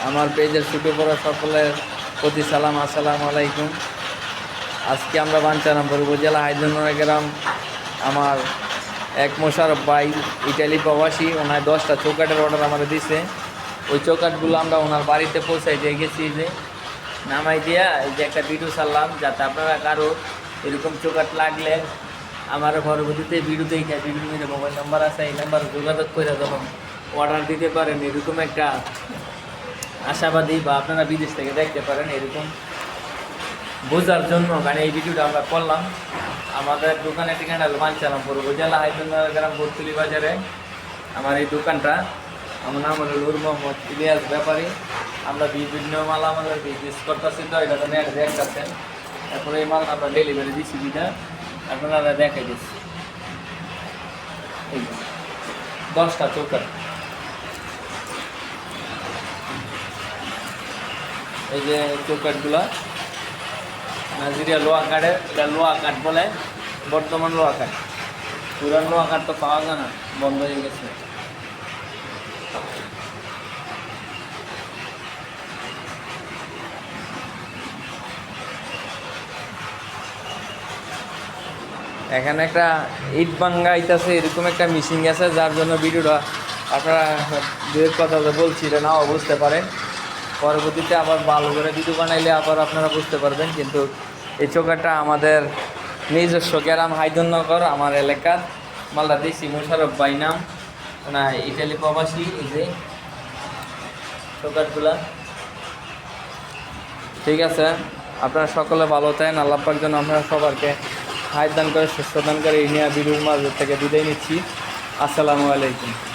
আমার পেজের ছুটে পড়া সকলের প্রতি সালাম, আসসালামু আলাইকুম। আজকে আমরা বাঞ্ছারামপুর উপজেলা হাইদুরনগর গ্রাম, আমার এক মোশারফ ভাই ইটালি প্রবাসী, ওনার 10টা চৌকাটের অর্ডার আমাদের দিছে। ওই চৌকাটগুলো আমরা ওনার বাড়িতে পৌঁছাই দিয়ে গেছি, যে নামাই দিয়া এই যে একটা ভিডিও ছাড়লাম, যাতে আপনারা কারো এরকম চৌকাট লাগলে আমার পরবর্তীতে ভিডিও দেখে, ভিডিওর মধ্যে মোবাইল নাম্বার আছে, এই নাম্বারে যোগাযোগ করে যখন অর্ডার দিতে পারেন, এরকম একটা আশাবাদী, বা আপনারা বিদেশ থেকে দেখতে পারেন এরকম বোঝার জন্য মানে এই ভিডিওটা আমরা করলাম। আমাদের দোকানের ঠিকানা হলো বাঞ্ছারামপুর উপজেলা হাইদুরনগর গ্রাম বর্তুলি বাজারে আমার এই দোকানটা। আমার নাম হলো নূর মোহাম্মদ ইলিয়াস ব্যাপারী। আমরা বিভিন্ন মাল আমাদের বিজনেস করতেছি, তো এটা তো নেট দেখতেছেন। তারপরে এই মাল আমরা ডেলিভারি দিচ্ছি, বিটা আপনারা দেখাই দিচ্ছি। এই 10টা চৌকাট, এই যে চৌকাটগুলা নাজিরিয়া লোহা কাঠের, এটা লোহা কাঠ বলে, বর্তমান লোহা কাঠ। পুরান লোহা কাঠ তো পাওয়া যায় না, বন্ধ হয়ে গেছে। এখানে একটা ইট ভাঙ্গা আইতাছে, এরকম একটা মিশিং আছে, যার জন্য ভিডিওটা আপনারা দুয়ের কথা বলছি, এটা নাও বুঝতে পারেন। পরবর্তীতে আবার ভালো করে ভিডিও বানাইলে আবার আপনারা বুঝতে পারবেন। কিন্তু এই চৌকাটটা আমাদের নিজস্ব গ্রাম হাইদুরনগর, আমার এলাকার মালদা দেশি মোশারফ ভাই নাম, না ইটালি প্রবাসী। এই যে চৌকাটগুলা, ঠিক আছে। আপনারা সকলে ভালো থাকেন, আল্লাহ পাক যেন আপনারা সবারকে হায়াত দান করে, সুস্থ দান করে। এই নিয়ে ভিডিওর মাঝে থেকে বিদায় নিচ্ছি। আসসালামু আলাইকুম।